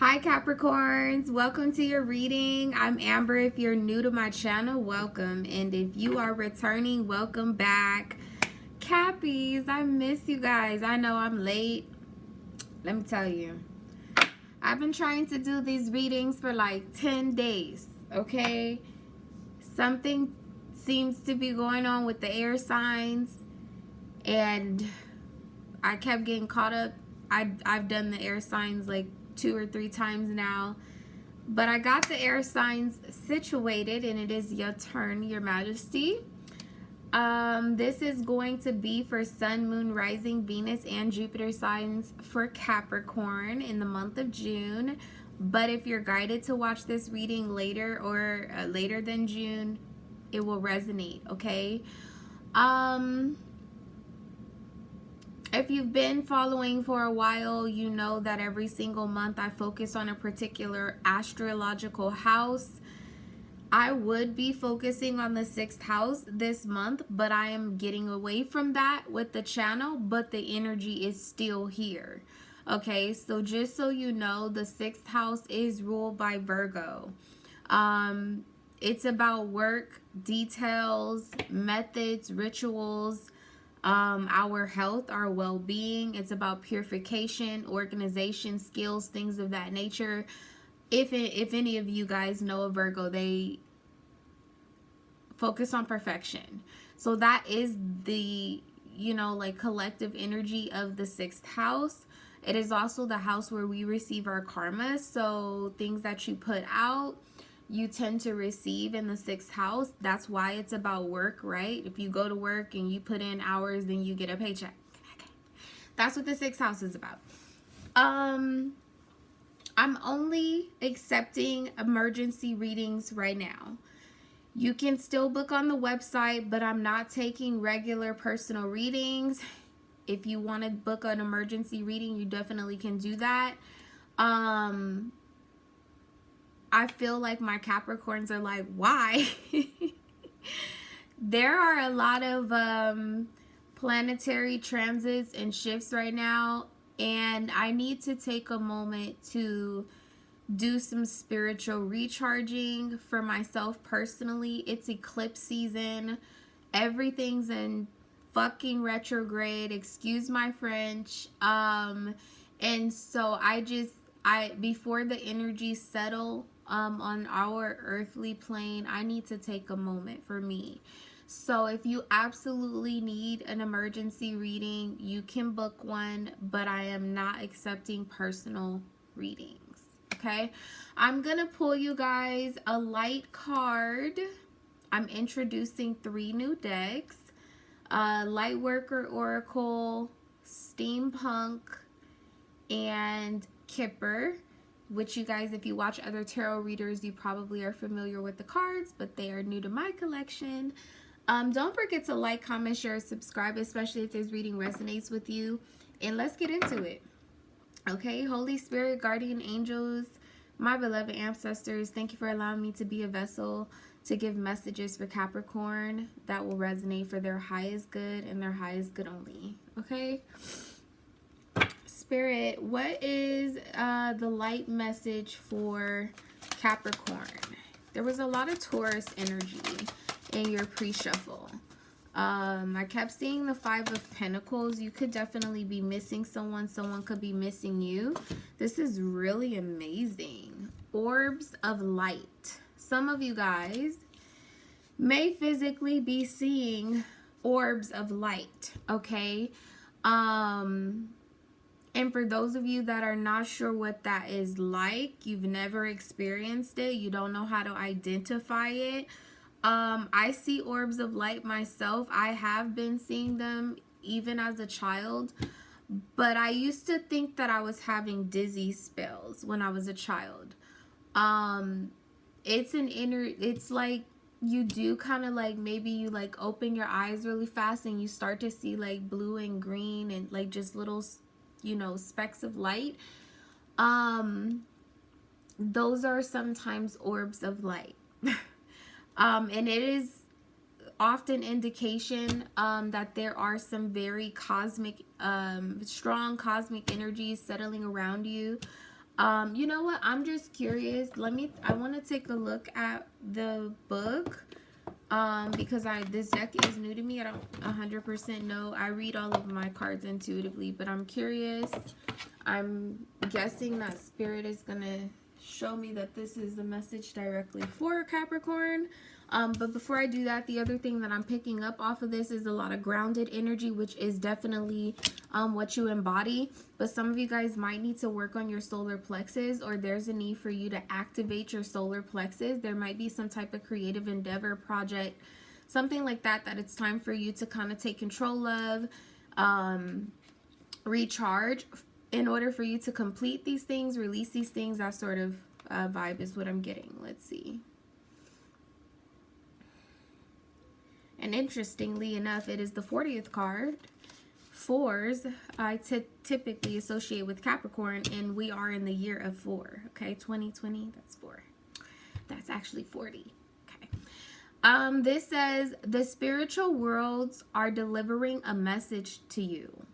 Hi Capricorns, welcome to your reading. I'm Amber. If you're new to my channel, welcome. And if you are returning, welcome back. Cappies, I miss you guys. I know I'm late. Let me tell you. I've been trying to do these readings for like 10 days, okay? Something seems to be going on with the air signs and I kept getting caught up. I've done the air signs like 2 or 3 times now, but I got the air signs situated and it is your turn, Your Majesty. This is going to be for Sun, Moon, Rising, Venus, and Jupiter signs for Capricorn in the month of June. But if you're guided to watch this reading later or later than June, it will resonate, okay? If you've been following for a while, you know that every single month I focus on a particular astrological house. I would be focusing on the 6th house this month, but I am getting away from that with the channel, but the energy is still here. Okay, so just so you know, the 6th house is ruled by Virgo. It's about work, details, methods, rituals, our health, our well-being. It's about purification, organization, skills, things of that nature. If any of you guys know a Virgo, they focus on perfection. So that is the, like collective energy of the 6th house. It is also the house where we receive our karma. So things that you put out, you tend to receive in the 6th house. That's why it's about work, right? If you go to work and you put in hours, then you get a paycheck. That's what the 6th house is about. I'm only accepting emergency readings right now. You can still book on the website, but I'm not taking regular personal readings. If you want to book an emergency reading, you definitely can do that. I feel like my Capricorns are like, why? There are a lot of planetary transits and shifts right now, and I need to take a moment to do some spiritual recharging for myself personally. It's eclipse season. Everything's in fucking retrograde. Excuse my French. And so before the energies settle on our earthly plane, I need to take a moment for me. So if you absolutely need an emergency reading, you can book one, but I am not accepting personal readings. Okay, I'm gonna pull you guys a light card. I'm introducing 3 new decks: Lightworker Oracle, Steampunk, and Kipper, which you guys, if you watch other tarot readers, you probably are familiar with the cards, but they are new to my collection. Don't forget to like, comment, share, subscribe, especially if this reading resonates with you. And let's get into it. Okay, Holy Spirit, guardian angels, my beloved ancestors, thank you for allowing me to be a vessel to give messages for Capricorn that will resonate for their highest good and their highest good only. Okay, Spirit, what is the light message for Capricorn? There was a lot of Taurus energy in your pre-shuffle. I kept seeing the 5 of Pentacles. You could definitely be missing someone. Someone could be missing you. This is really amazing. Orbs of Light. Some of you guys may physically be seeing orbs of light, okay? And for those of you that are not sure what that is like, you've never experienced it, you don't know how to identify it, I see orbs of light myself. I have been seeing them even as a child, but I used to think that I was having dizzy spells when I was a child. It's like you do kind of like, maybe you like open your eyes really fast and you start to see like blue and green and like just little, specks of light. Those are sometimes orbs of light. And it is often indication that there are some very cosmic, strong cosmic energies settling around you. You know what? I'm just curious. I want to take a look at the book. Because this deck is new to me. I don't 100% know. I read all of my cards intuitively, but I'm curious. I'm guessing that Spirit is going to show me that this is a message directly for Capricorn. But before I do that, the other thing that I'm picking up off of this is a lot of grounded energy, which is definitely what you embody. But some of you guys might need to work on your solar plexus, or there's a need for you to activate your solar plexus. There might be some type of creative endeavor, project, something like that, that it's time for you to kind of take control of, recharge. In order for you to complete these things, release these things, that sort of vibe is what I'm getting. Let's see. And interestingly enough, it is the 40th card. Fours I typically associate with Capricorn, and we are in the year of 4. Okay, 2020, that's 4. That's actually 40. Okay. This says, the spiritual worlds are delivering a message to you.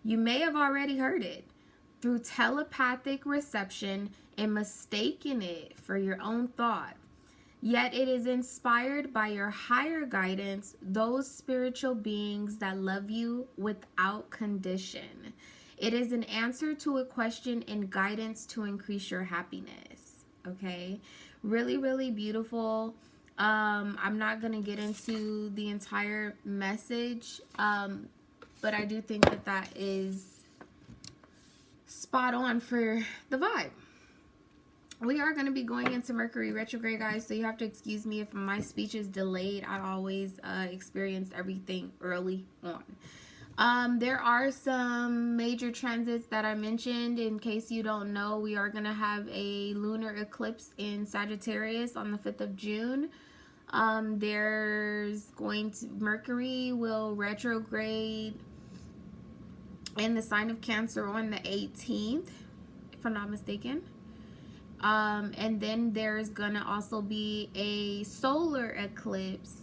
You may have already heard it through telepathic reception and mistaken it for your own thought. Yet it is inspired by your higher guidance, those spiritual beings that love you without condition. It is an answer to a question and guidance to increase your happiness. Okay, really, really beautiful. I'm not going to get into the entire message, but I do think that that is spot on for the vibe. We are going to be going into Mercury Retrograde, guys, so you have to excuse me if my speech is delayed. I always experience everything early on. There are some major transits that I mentioned. In case you don't know, we are going to have a lunar eclipse in Sagittarius on the 5th of June. Mercury will retrograde in the sign of Cancer on the 18th, if I'm not mistaken. And then there's gonna also be a solar eclipse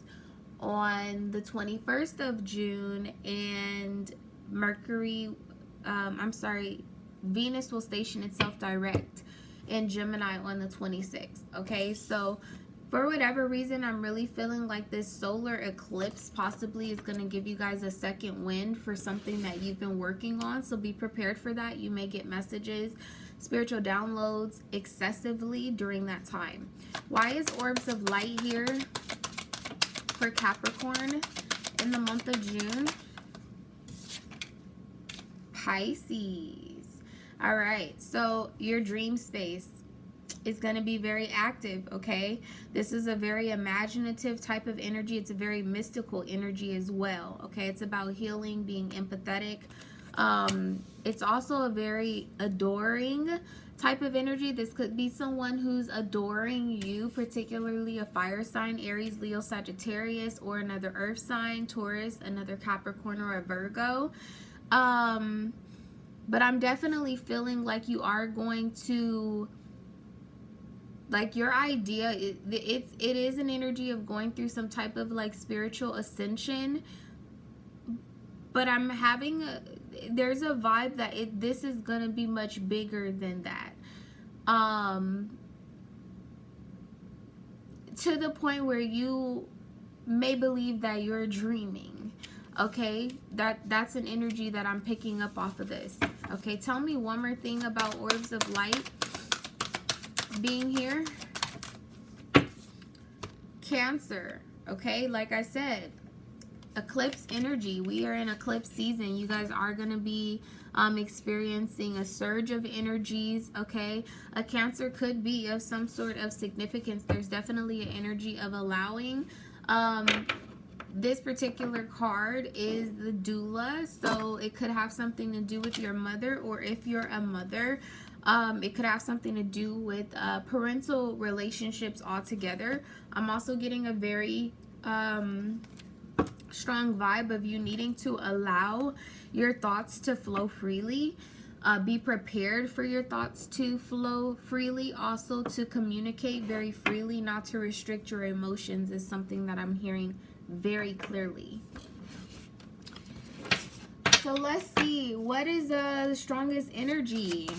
on the 21st of June, and Venus will station itself direct in Gemini on the 26th. Okay, so for whatever reason, I'm really feeling like this solar eclipse possibly is going to give you guys a second wind for something that you've been working on. So be prepared for that. You may get messages, spiritual downloads excessively during that time. Why is Orbs of Light here for Capricorn in the month of June? Pisces. All right, so your dream space is going to be very active. Okay, this is a very imaginative type of energy. It's a very mystical energy as well. Okay, it's about healing, being empathetic. It's also a very adoring type of energy. This could be someone who's adoring you, particularly a fire sign, Aries, Leo, Sagittarius, or another earth sign, Taurus, another Capricorn, or a Virgo. But I'm definitely feeling like you are going to, like, your idea, it is an energy of going through some type of like spiritual ascension, but I'm having there's a vibe that this is gonna be much bigger than that, to the point where you may believe that you're dreaming. Okay, that's an energy that I'm picking up off of this. Okay, tell me one more thing about Orbs of Light being here. Cancer. Okay, like I said, eclipse energy. We are in eclipse season. You guys are going to be experiencing a surge of energies. Okay, a Cancer could be of some sort of significance. There's definitely an energy of allowing. This particular card is the doula, so it could have something to do with your mother, or if you're a mother, it could have something to do with parental relationships altogether. I'm also getting a very strong vibe of you needing to allow your thoughts to flow freely. Be prepared for your thoughts to flow freely. Also to communicate very freely, not to restrict your emotions, is something that I'm hearing very clearly. So let's see, what is the strongest energy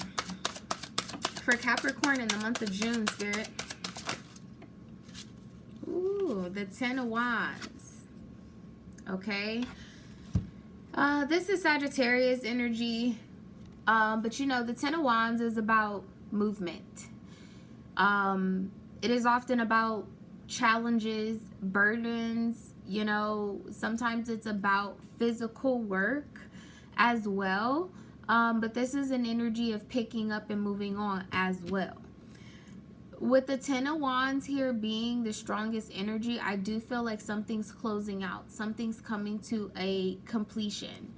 for Capricorn in the month of June, Spirit. Ooh, the 10 of Wands. Okay. This is Sagittarius energy. But you know, the 10 of Wands is about movement. It is often about challenges, burdens, you know, sometimes it's about physical work as well. But this is an energy of picking up and moving on as well. With the 10 of Wands here being the strongest energy, I do feel like something's closing out. Something's coming to a completion.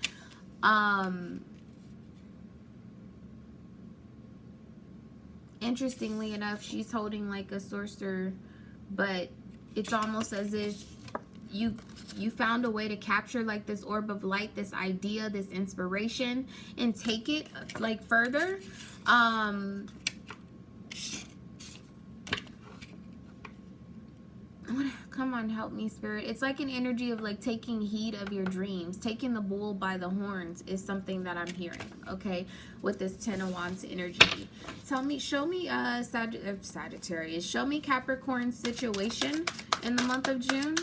Interestingly enough, she's holding like a sorcerer, but it's almost as if you found a way to capture like this orb of light, this idea, this inspiration, and take it like further. Come on, help me, Spirit. It's like an energy of like taking heed of your dreams. Taking the bull by the horns is something that I'm hearing, okay, with this 10 of Wands energy. Tell me, show me Sagittarius. Show me Capricorn's situation in the month of June.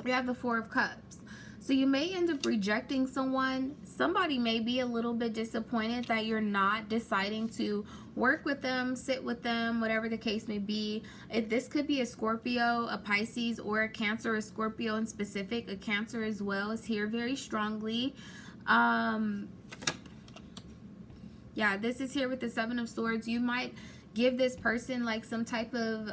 We have the 4 of Cups. So you may end up rejecting someone. Somebody may be a little bit disappointed that you're not deciding to work with them, sit with them, whatever the case may be. This could be a Scorpio, a Pisces, or a Cancer. A Scorpio in specific, a Cancer as well is here very strongly. Yeah, this is here with the 7 of Swords. You might give this person like some type of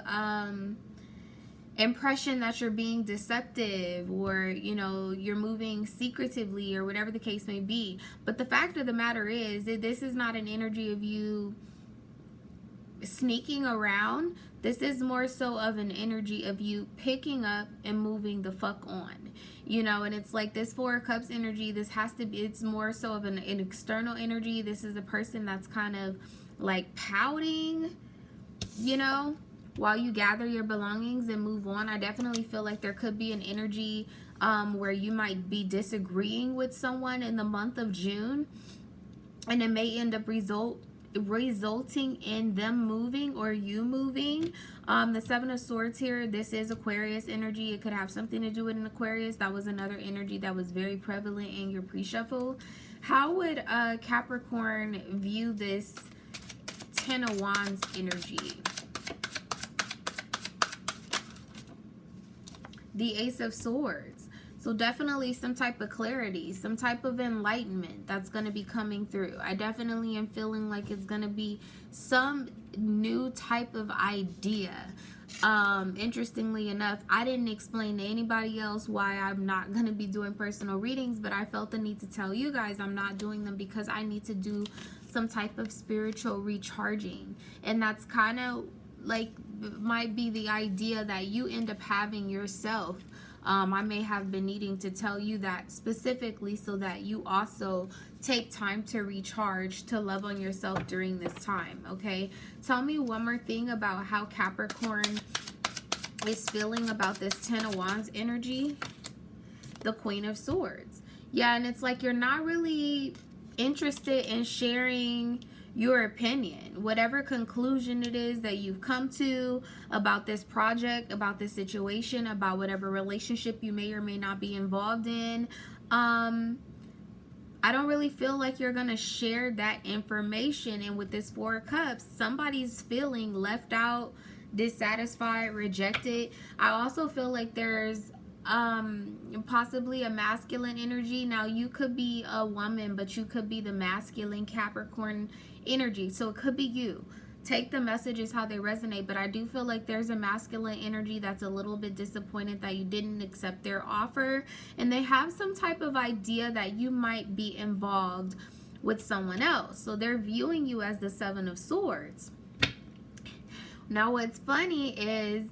impression that you're being deceptive, or you know, you're moving secretively, or whatever the case may be. But the fact of the matter is that this is not an energy of you sneaking around. This is more so of an energy of you picking up and moving the fuck on, you know. And it's like this 4 of Cups energy, this has to be, it's more so of an external energy. This is a person that's kind of like pouting, you know, while you gather your belongings and move on. I definitely feel like there could be an energy where you might be disagreeing with someone in the month of June, and it may end up resulting in them moving or you moving. The 7 of Swords here, this is Aquarius energy. It could have something to do with an Aquarius. That was another energy that was very prevalent in your pre-shuffle. How would Capricorn view this 10 of Wands energy? The Ace of Swords. So definitely some type of clarity, some type of enlightenment that's going to be coming through. I definitely am feeling like it's going to be some new type of idea. Interestingly enough, I didn't explain to anybody else why I'm not going to be doing personal readings, but I felt the need to tell you guys I'm not doing them because I need to do some type of spiritual recharging. And that's kind of like might be the idea that you end up having yourself. I may have been needing to tell you that specifically so that you also take time to recharge, to love on yourself during this time, okay? Tell me one more thing about how Capricorn is feeling about this 10 of Wands energy. The Queen of Swords. Yeah, and it's like you're not really interested in sharing your opinion, whatever conclusion it is that you've come to about this project, about this situation, about whatever relationship you may or may not be involved in. I don't really feel like you're gonna share that information. And with this 4 of Cups, somebody's feeling left out, dissatisfied, rejected. I also feel like there's possibly a masculine energy. Now you could be a woman, but you could be the masculine Capricorn energy, so it could be you. Take the messages how they resonate, but I do feel like there's a masculine energy that's a little bit disappointed that you didn't accept their offer, and they have some type of idea that you might be involved with someone else, so they're viewing you as the 7 of Swords. Now what's funny is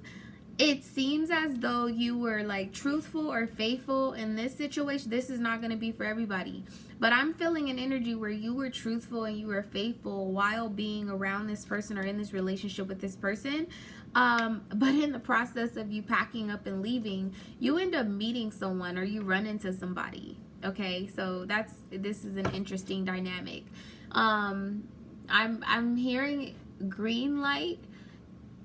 it seems as though you were like truthful or faithful in this situation. This is not going to be for everybody, but I'm feeling an energy where you were truthful and you were faithful while being around this person or in this relationship with this person. But in the process of you packing up and leaving, you end up meeting someone or you run into somebody. Okay, so this is an interesting dynamic. I'm hearing green light.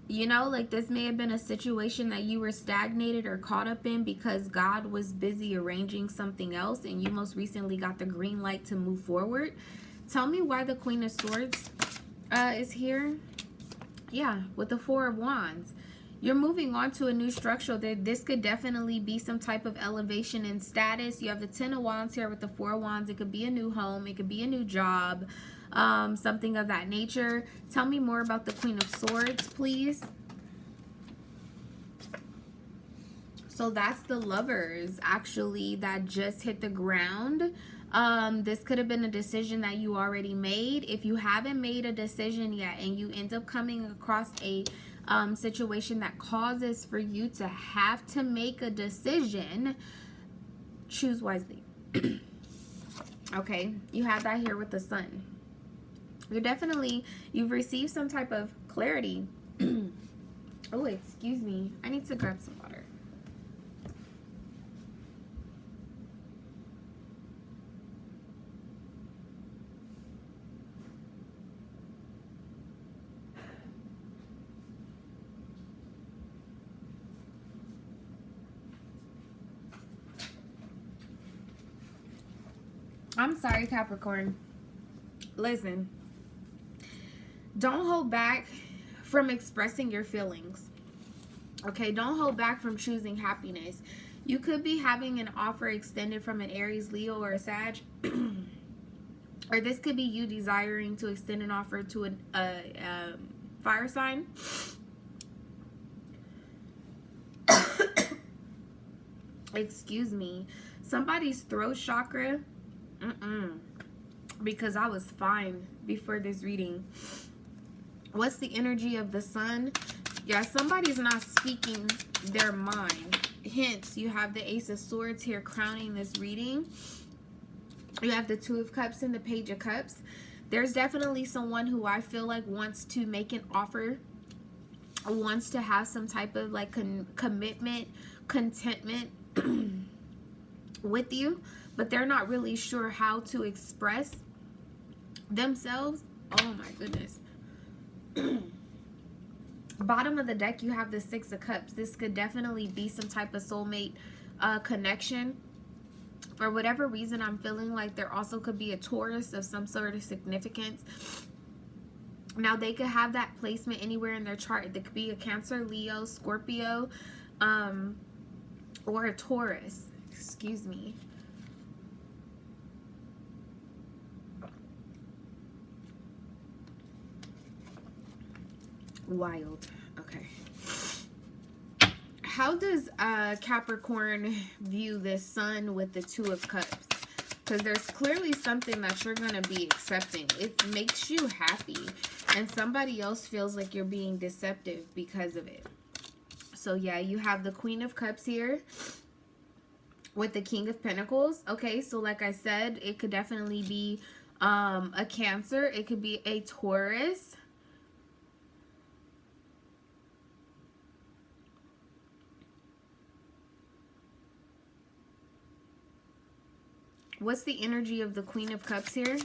You know, like this may have been a situation that you were stagnated or caught up in because God was busy arranging something else and you most recently got the green light to move forward. Tell me why the Queen of Swords is here. Yeah, with the Four of Wands. You're moving on to a new structure. This could definitely be some type of elevation in status. You have the Ten of Wands here with the Four of Wands. It could be a new home. It could be a new job. Something of that nature. Tell me more about the Queen of Swords, please. So that's the Lovers, actually, that just hit the ground. This could have been a decision that you already made. If you haven't made a decision yet and you end up coming across a situation that causes for you to have to make a decision, choose wisely. Okay, you have that here with the Sun. You've received some type of clarity. Oh, excuse me. I need to grab some water. I'm sorry, Capricorn. Listen, don't hold back from expressing your feelings. Okay, don't hold back from choosing happiness. You could be having an offer extended from an Aries, Leo, or a Sag. Or this could be you desiring to extend an offer to a fire sign. Excuse me. Somebody's throat chakra. Because I was fine before this reading. What's the energy of the Sun? Yeah, somebody's not speaking their mind. Hence, you have the Ace of Swords here crowning this reading. You have the Two of Cups and the Page of Cups. There's definitely someone who I feel like wants to make an offer, wants to have some type of like commitment, contentment with you, but they're not really sure how to express themselves. Oh my goodness. Bottom of the deck, you have the Six of Cups. This could definitely be some type of soulmate connection. For whatever reason, I'm feeling like there also could be a Taurus of some sort of significance. Now, they could have that placement anywhere in their chart. There could be a Cancer, Leo, Scorpio, or a Taurus. Excuse me. Wild. Okay. How does Capricorn view this Sun with the Two of Cups? Because there's clearly something that you're going to be accepting. It makes you happy. And somebody else feels like you're being deceptive because of it. So yeah, you have the Queen of Cups here with the King of Pentacles. Okay, so like I said, it could definitely be a Cancer. It could be a Taurus. What's the energy of the Queen of Cups here?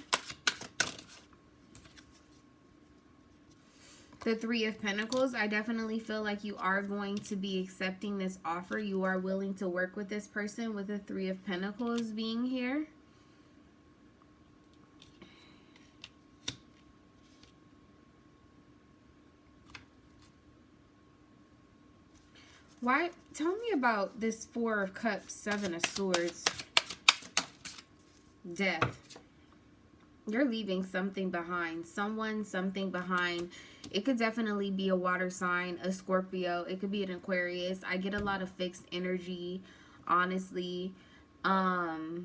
The Three of Pentacles. I definitely feel like you are going to be accepting this offer. You are willing to work with this person with the Three of Pentacles being here. Why? Tell me about this Four of Cups, Seven of Swords. Death. You're leaving something behind. Someone, something behind. It could definitely be a water sign, a Scorpio. It could be an Aquarius. I get a lot of fixed energy, honestly. Yeah,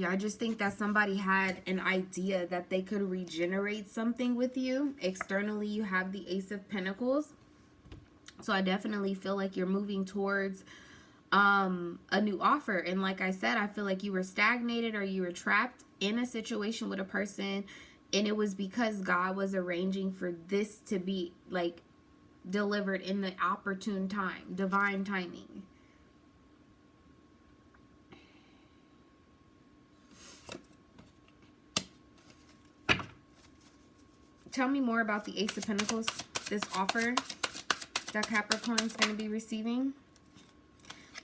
I just think that somebody had an idea that they could regenerate something with you. Externally, you have the Ace of Pentacles. So I definitely feel like you're moving towards a new offer. And like I said, I feel like you were stagnated or you were trapped in a situation with a person, and it was because God was arranging for this to be like delivered in the opportune time, divine timing. Tell me more about the Ace of Pentacles, this offer that Capricorn is going to be receiving.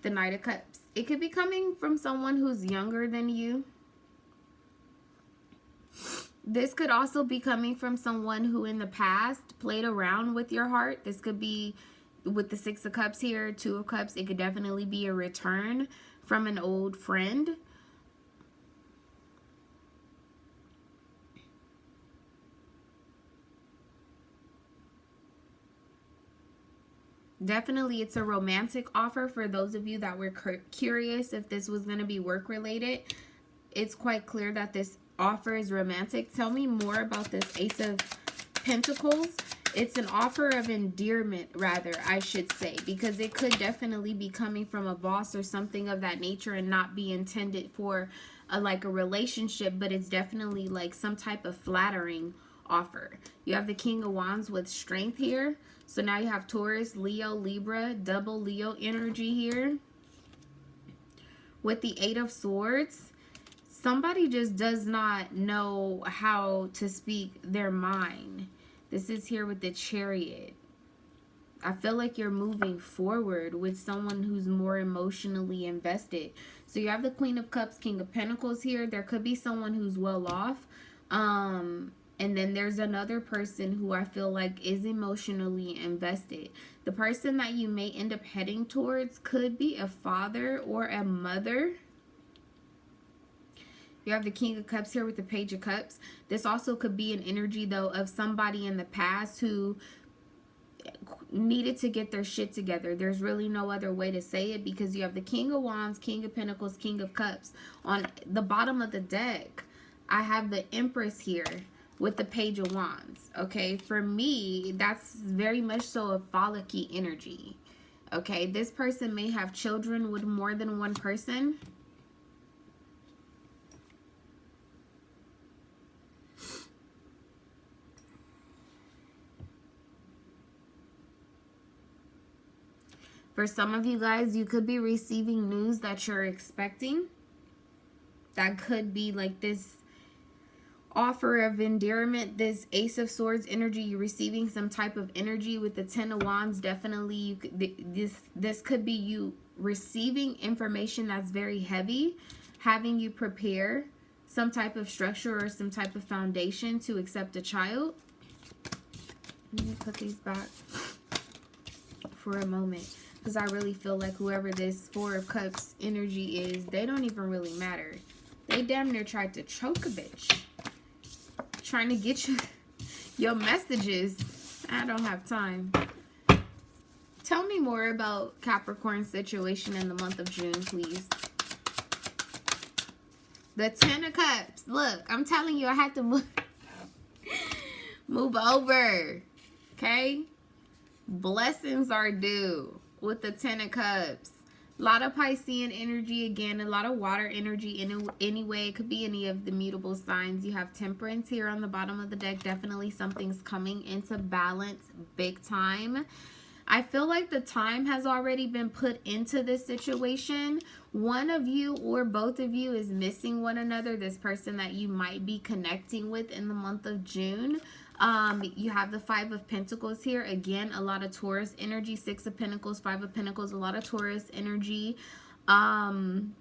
The Knight of Cups. It could be coming from someone who's younger than you. This could also be coming from someone who in the past played around with your heart. This could be with the Six of Cups here, Two of Cups. It could definitely be a return from an old friend. Definitely, it's a romantic offer for those of you that were curious if this was going to be work related. It's quite clear that this offer is romantic. Tell me more about this Ace of Pentacles. It's an offer of endearment, rather, I should say, because it could definitely be coming from a boss or something of that nature and not be intended for like a relationship, but it's definitely like some type of flattering offer. You have the King of Wands with strength here. So now you have Taurus, Leo, Libra, double Leo energy here. With the Eight of Swords, somebody just does not know how to speak their mind. This is here with the Chariot. I feel like you're moving forward with someone who's more emotionally invested. So you have the Queen of Cups, King of Pentacles here. There could be someone who's well off. And then there's another person who I feel like is emotionally invested. The person that you may end up heading towards could be a father or a mother. You have the King of Cups here with the Page of Cups. This also could be an energy, though, of somebody in the past who needed to get their shit together. There's really no other way to say it, because you have the King of Wands, King of Pentacles, King of Cups. On the bottom of the deck, I have the Empress here with the Page of Wands. Okay, for me, that's very much so a frolicky energy. Okay, this person may have children with more than one person. For some of you guys, you could be receiving news that you're expecting. That could be like this offer of endearment, this Ace of Swords energy. You're receiving some type of energy with the Ten of Wands. Definitely, you could, this could be you receiving information that's very heavy, having you prepare some type of structure or some type of foundation to accept a child. Let me put these back for a moment, because I really feel like whoever this Four of Cups energy is, they don't even really matter. They damn near tried to choke a bitch, trying to get you your messages. I don't have time. Tell me more about Capricorn's situation in the month of June, please. The Ten of Cups. Look, I'm telling you, I had to move over. Okay? Blessings are due with the Ten of Cups. A lot of Piscean energy again, a lot of water energy anyway. It could be any of the mutable signs. You have Temperance here on the bottom of the deck. Definitely something's coming into balance big time. I feel like the time has already been put into this situation. One of you or both of you is missing one another. This person that you might be connecting with in the month of June. You have the Five of Pentacles here. Again, a lot of Taurus energy. Six of Pentacles, Five of Pentacles, a lot of Taurus energy. But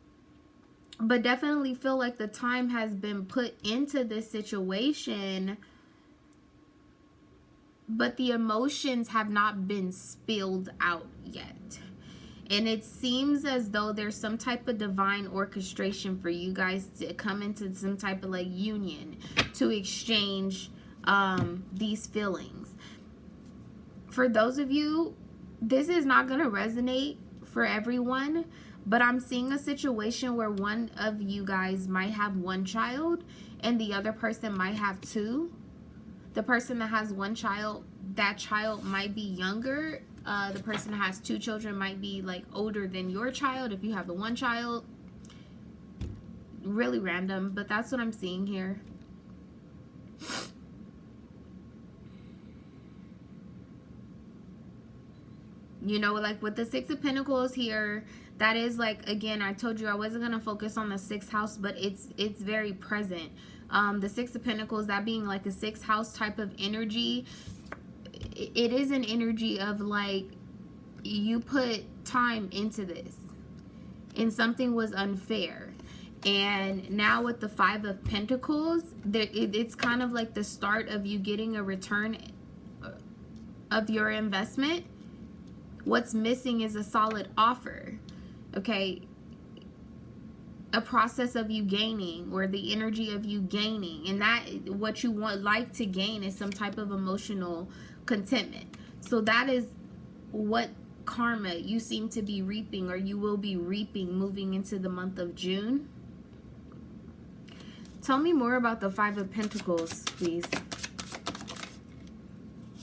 definitely feel like the time has been put into this situation, but the emotions have not been spilled out yet. And it seems as though there's some type of divine orchestration for you guys to come into some type of like union to exchange these feelings. For those of you, this is not going to resonate for everyone, but I'm seeing a situation where one of you guys might have one child and the other person might have two. The person that has one child, that child might be younger. The person that has two children might be like older than your child if you have the one child. Really random, but that's what I'm seeing here. You know, like with the Six of Pentacles here, that is like, again, I told you I wasn't going to focus on the sixth house, but it's very present. The Six of Pentacles, that being like a sixth house type of energy, it is an energy of like, you put time into this and something was unfair. And now with the Five of Pentacles, it's kind of like the start of you getting a return of your investment. What's missing is a solid offer. Okay, a process of you gaining, or the energy of you gaining, and that what you want, like to gain, is some type of emotional contentment. So that is what karma you seem to be reaping, or you will be reaping, moving into the month of June. Tell me more about the Five of Pentacles, please.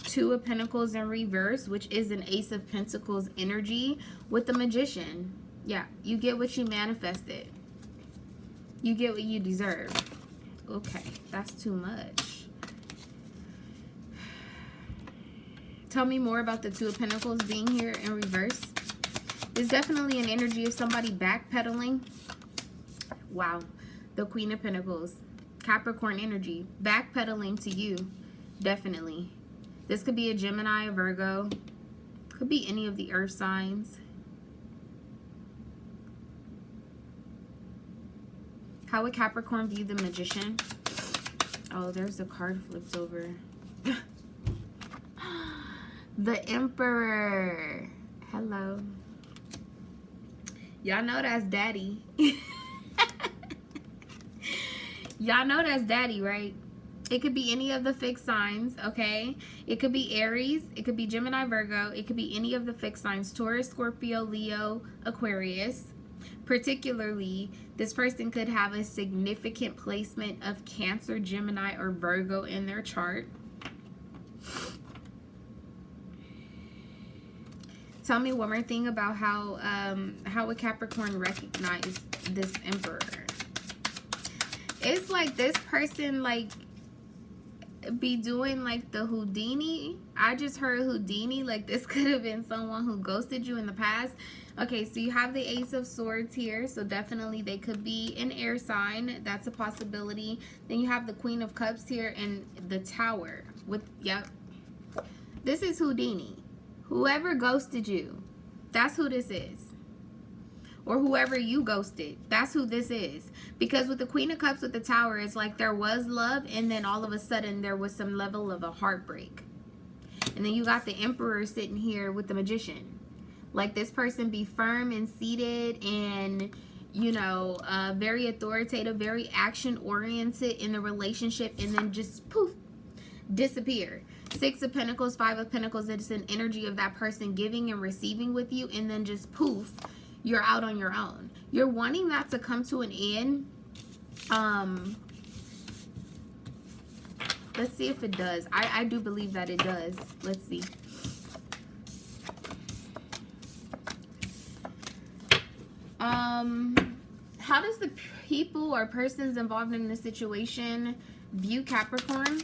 Two of Pentacles in reverse, which is an Ace of Pentacles energy with the Magician. Yeah, you get what you manifested. You get what you deserve. Okay, that's too much. Tell me more about the Two of Pentacles being here in reverse. There's definitely an energy of somebody backpedaling. Wow. The Queen of Pentacles. Capricorn energy. Backpedaling to you. Definitely. This could be a Gemini, a Virgo. Could be any of the earth signs. How would Capricorn view the Magician? Oh, there's a card flipped over. The Emperor. Hello. Y'all know that's daddy. Y'all know that's daddy, right? It could be any of the fixed signs, okay? It could be Aries. It could be Gemini, Virgo. It could be any of the fixed signs. Taurus, Scorpio, Leo, Aquarius. Particularly, this person could have a significant placement of Cancer, Gemini, or Virgo in their chart. Tell me one more thing about how would Capricorn recognize this Emperor? It's like this person like be doing like the Houdini. I just heard Houdini. Like this could have been someone who ghosted you in the past. Okay, so you have the Ace of Swords here. So definitely they could be an air sign. That's a possibility. Then you have the Queen of Cups here and the Tower. With, yep. This is Houdini. Whoever ghosted you, that's who this is. Or whoever you ghosted, that's who this is. Because with the Queen of Cups with the Tower, it's like there was love, and then all of a sudden there was some level of a heartbreak. And then you got the Emperor sitting here with the Magician. Like this person be firm and seated and, you know, very authoritative, very action oriented in the relationship, and then just poof, disappear. Six of Pentacles, Five of Pentacles, it's an energy of that person giving and receiving with you, and then just poof, you're out on your own. You're wanting that to come to an end. Let's see if it does. I do believe that it does. Let's see. How does the people or persons involved in this situation view Capricorn?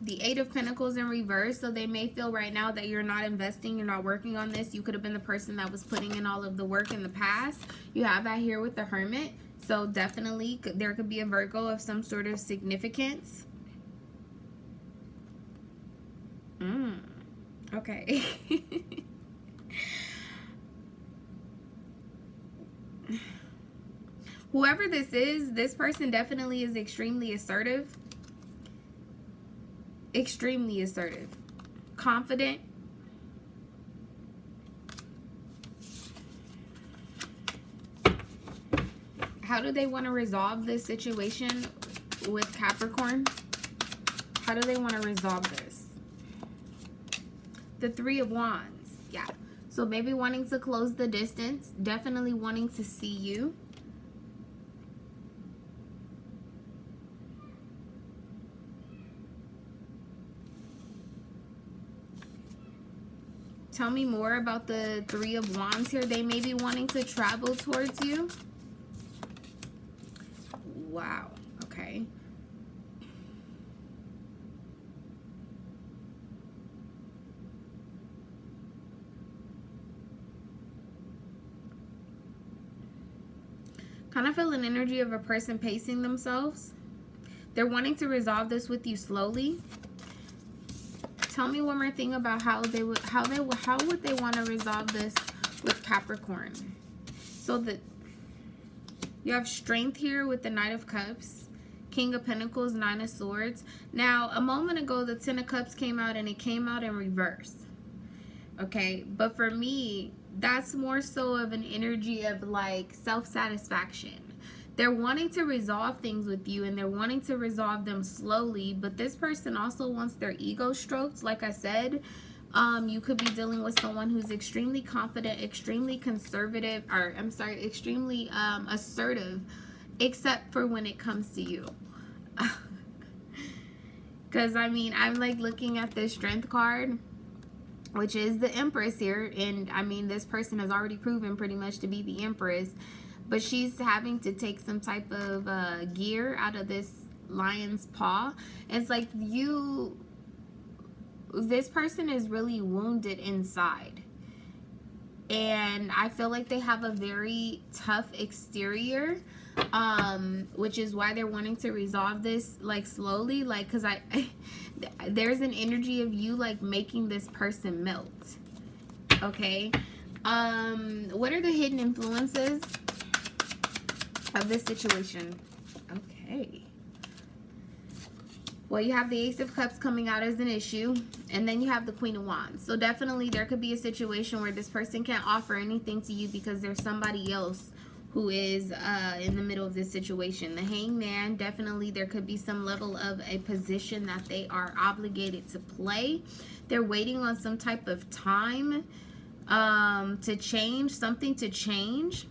The Eight of Pentacles in reverse. So they may feel right now that you're not investing, you're not working on this. You could have been the person that was putting in all of the work in the past. You have that here with the Hermit. So definitely there could be a Virgo of some sort of significance. Okay. Whoever this is, this person definitely is extremely assertive. Extremely assertive. Confident. How do they want to resolve this situation with Capricorn? How do they want to resolve this? The Three of Wands. Yeah. So maybe wanting to close the distance. Definitely wanting to see you. Tell me more about the Three of Wands here. They may be wanting to travel towards you. Wow. Okay. Kind of feel an energy of a person pacing themselves. They're wanting to resolve this with you slowly. Tell me one more thing about how would they want to resolve this with Capricorn. So that you have strength here with the Knight of Cups, King of Pentacles, Nine of Swords. Now, a moment ago, the Ten of Cups came out and it came out in reverse. Okay, but for me, that's more so of an energy of like self-satisfaction. They're wanting to resolve things with you and they're wanting to resolve them slowly, but this person also wants their ego stroked. Like I said, you could be dealing with someone who's extremely confident, extremely conservative, or I'm sorry, extremely assertive, except for when it comes to you. Because I mean, I'm like looking at this Strength card, which is the Empress here, and I mean, this person has already proven pretty much to be the Empress, but she's having to take some type of gear out of this lion's paw. It's like this person is really wounded inside, and I feel like they have a very tough exterior, which is why they're wanting to resolve this like slowly, like, because there's an energy of you like making this person melt. Okay, what are the hidden influences of this situation? Okay, well, you have the Ace of Cups coming out as an issue, and then you have the Queen of Wands. So definitely there could be a situation where this person can't offer anything to you because there's somebody else who is in the middle of this situation. The Hangman, definitely there could be some level of a position that they are obligated to play. They're waiting on some type of time to change, something to change.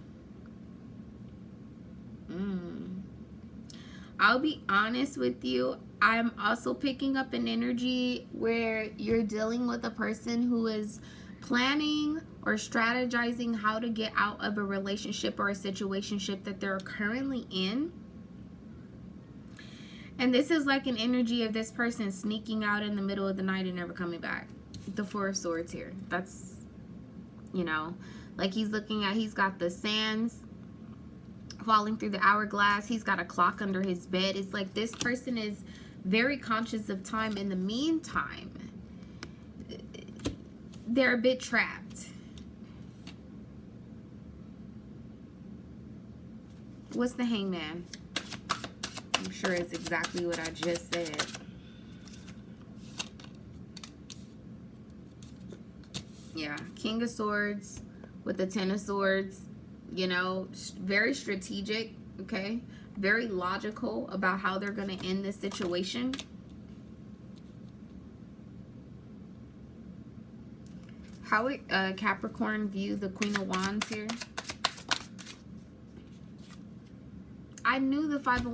I'll be honest with you, I'm also picking up an energy where you're dealing with a person who is planning or strategizing how to get out of a relationship or a situationship that they're currently in. And this is like an energy of this person sneaking out in the middle of the night and never coming back. The Four of Swords here. That's, you know, like he's got the sands falling through the hourglass. He's got a clock under his bed. It's like this person is very conscious of time. In the meantime, they're a bit trapped. What's the Hangman? I'm sure it's exactly what I just said. Yeah, King of Swords with the Ten of Swords. You know, very strategic, okay? Very logical about how they're going to end this situation. How would Capricorn view the Queen of Wands here? I knew the Five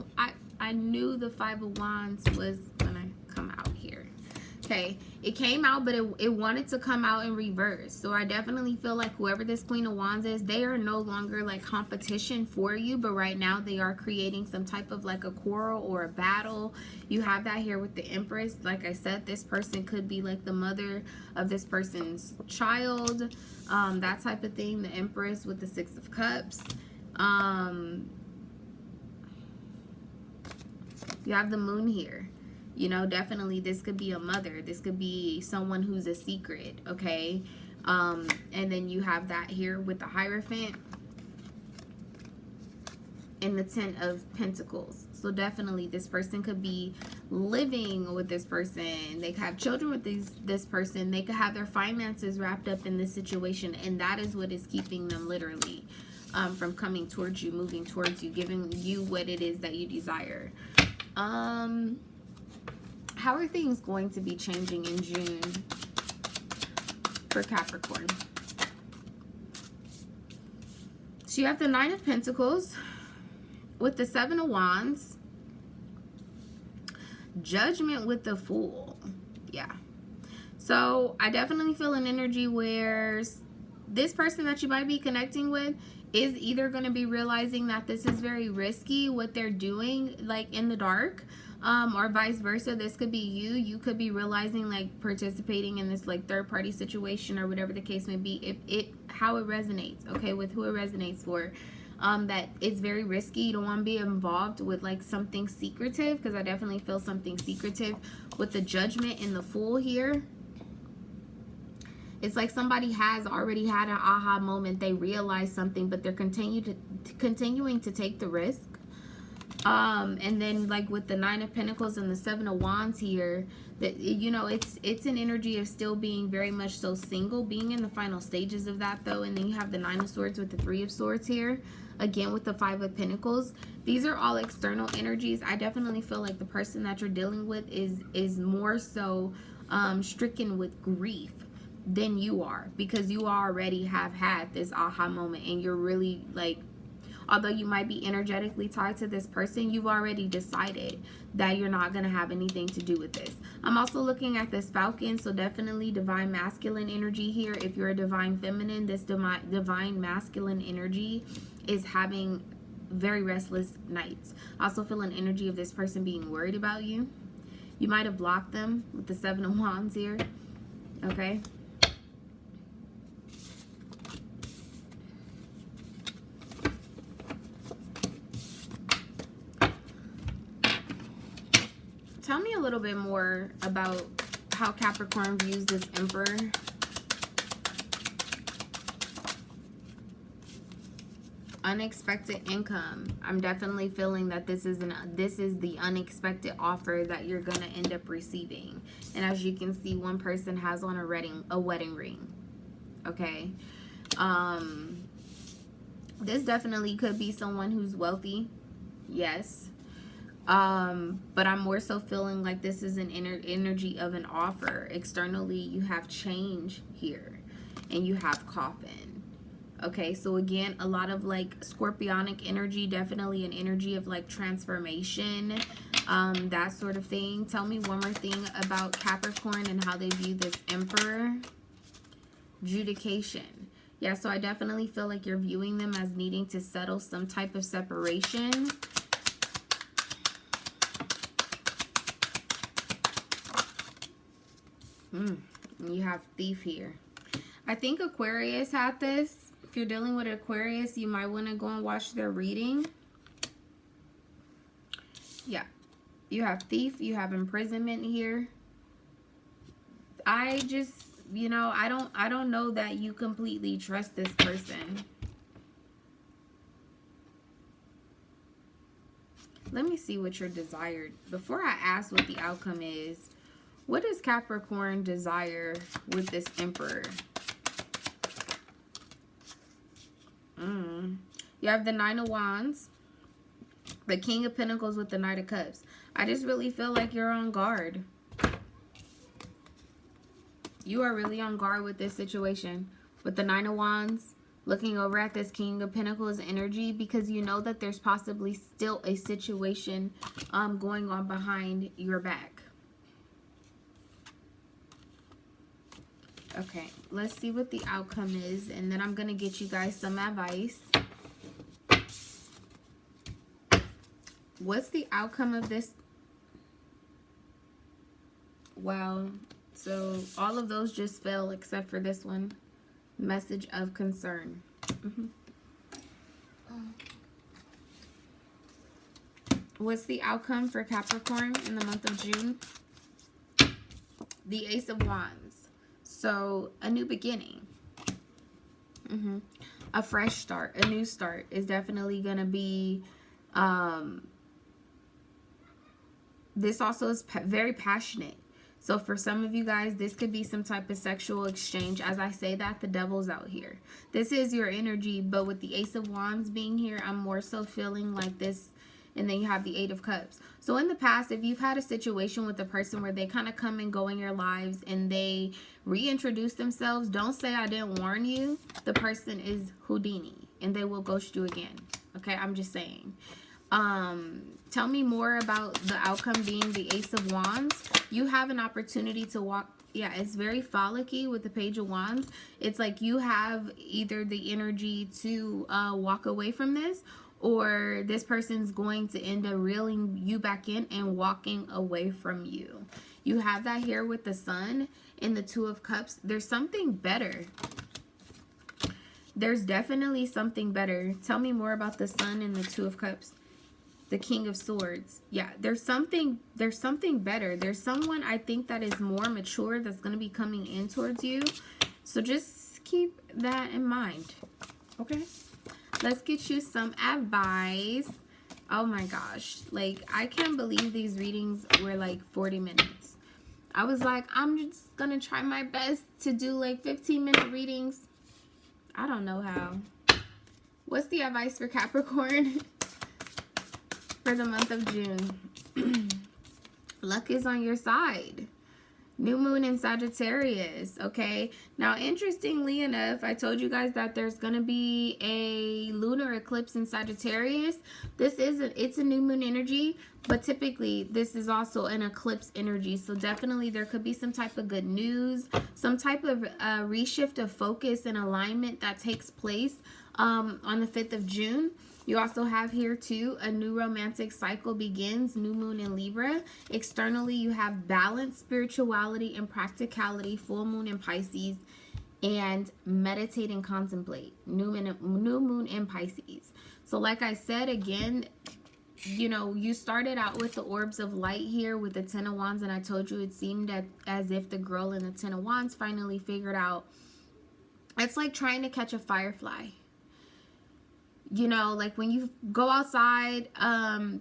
of Wands was gonna come out here. Okay, it came out, but it wanted to come out in reverse. So I definitely feel like whoever this Queen of Wands is, they are no longer like competition for you, but right now they are creating some type of like a quarrel or a battle. You have that here with the Empress. Like I said, this person could be like the mother of this person's child, that type of thing. The Empress with the Six of Cups. You have the Moon here. You know, definitely this could be a mother. This could be someone who's a secret, okay? And then you have that here with the Hierophant and the Ten of Pentacles. So definitely this person could be living with this person. They could have children with this person. They could have their finances wrapped up in this situation. And that is what is keeping them literally from coming towards you, moving towards you, giving you what it is that you desire. How are things going to be changing in June for Capricorn? So you have the Nine of Pentacles with the Seven of Wands, Judgment with the Fool. Yeah. So I definitely feel an energy where this person that you might be connecting with is either going to be realizing that this is very risky what they're doing, like in the dark, or vice versa. This could be you could be realizing like participating in this like third party situation or whatever the case may be, how it resonates, okay, with who it resonates for. that it's very risky. You don't want to be involved with like something secretive, because I definitely feel something secretive with the Judgment and the Fool here. It's like somebody has already had an aha moment. They realize something, but they're continuing to take the risk. And then like with the Nine of Pentacles and the Seven of Wands here, that, you know, it's an energy of still being very much so single, being in the final stages of that though. And then you have the Nine of Swords with the Three of Swords here, again with the Five of Pentacles. These are all external energies. I definitely feel like the person that you're dealing with is more so stricken with grief than you are, because you already have had this aha moment, and you're really like, although you might be energetically tied to this person, you've already decided that you're not going to have anything to do with this. I'm also looking at this Falcon, so definitely divine masculine energy here. If you're a divine feminine, this divine masculine energy is having very restless nights. I also feel an energy of this person being worried about you. You might have blocked them with the Seven of Wands here. Okay. Tell me a little bit more about how Capricorn views this Emperor. Unexpected income. I'm definitely feeling that this is the unexpected offer that you're gonna end up receiving. And as you can see, one person has on a wedding ring. Okay. This definitely could be someone who's wealthy. Yes. But I'm more so feeling like this is an energy of an offer. Externally, you have change here, and you have Coffin. Okay, so again, a lot of like scorpionic energy, definitely an energy of like transformation, that sort of thing. Tell me one more thing about Capricorn and how they view this Emperor. Judication. Yeah, so I definitely feel like you're viewing them as needing to settle some type of separation. You have Thief here. I think Aquarius had this. If you're dealing with Aquarius, you might want to go and watch their reading. Yeah. You have Thief. You have Imprisonment here. I just, you know, I don't know that you completely trust this person. Let me see what you're desired. Before I ask what the outcome is, what does Capricorn desire with this Emperor? You have the Nine of Wands, the King of Pentacles with the Knight of Cups. I just really feel like you're on guard. You are really on guard with this situation. With the Nine of Wands, looking over at this King of Pentacles energy, because you know that there's possibly still a situation going on behind your back. Okay, let's see what the outcome is, and then I'm going to get you guys some advice. What's the outcome of this? Wow. So all of those just fell except for this one. Message of concern. What's the outcome for Capricorn in the month of June? The Ace of Wands. So a new beginning. A fresh start. A new start is definitely going to be... this also is very passionate. So for some of you guys, this could be some type of sexual exchange. As I say that, the devil's out here. This is your energy, but with the Ace of Wands being here, I'm more so feeling like this. And then you have the Eight of Cups. So in the past, if you've had a situation with a person where they kind of come and go in your lives and they reintroduce themselves, don't say I didn't warn you. The person is Houdini and they will ghost you again. Okay, I'm just saying. Tell me more about the outcome being the Ace of Wands. You have an opportunity to walk. Yeah, it's very phallic-y with the Page of Wands. It's like you have either the energy to walk away from this, or this person's going to end up reeling you back in and walking away from you. You have that here with the Sun and the Two of Cups. There's something better there's definitely something better. Tell me more about the Sun and the Two of Cups. The King of Swords. Yeah, there's something better. There's someone I think that is more mature that's going to be coming in towards you. So just keep that in mind. Okay? Let's get you some advice. Oh my gosh. Like, I can't believe these readings were like 40 minutes. I was like, I'm just going to try my best to do like 15-minute readings. I don't know how. What's the advice for Capricorn? For the month of June. Luck is on your side. New moon in Sagittarius, okay? Now, interestingly enough, I told you guys that there's going to be a lunar eclipse in Sagittarius. It's a new moon energy, but typically this is also an eclipse energy. So definitely there could be some type of good news, some type of reshift of focus and alignment that takes place on the 5th of June. You also have here too, a new romantic cycle begins, new moon in Libra. Externally, you have balance, spirituality, and practicality, full moon in Pisces, and meditate and contemplate, new moon in Pisces. So like I said, again, you know, you started out with the Orbs of Light here with the Ten of Wands, and I told you it seemed as if the girl in the Ten of Wands finally figured out, it's like trying to catch a firefly. You know, like when you go outside,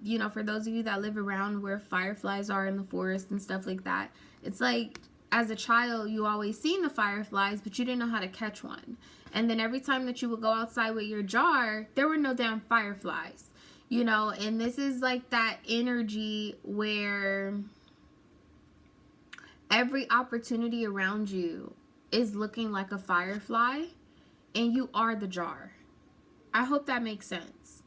you know, for those of you that live around where fireflies are in the forest and stuff like that, it's like as a child, you always seen the fireflies, but you didn't know how to catch one. And then every time that you would go outside with your jar, there were no damn fireflies, you know, and this is like that energy where every opportunity around you is looking like a firefly and you are the jar. I hope that makes sense.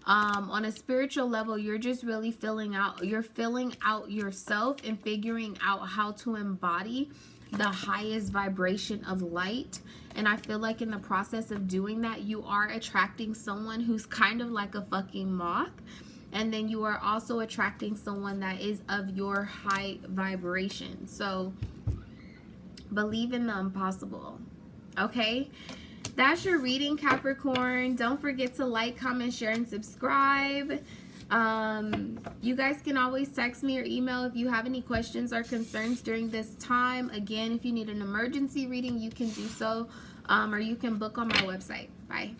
On a spiritual level, you're just really filling out yourself and figuring out how to embody the highest vibration of light. And I feel like in the process of doing that, you are attracting someone who's kind of like a fucking moth. And then you are also attracting someone that is of your high vibration. So believe in the impossible. Okay? That's your reading, Capricorn. Don't forget to like, comment, share, and subscribe. You guys can always text me or email if you have any questions or concerns during this time. Again, if you need an emergency reading, you can do so, or you can book on my website. Bye.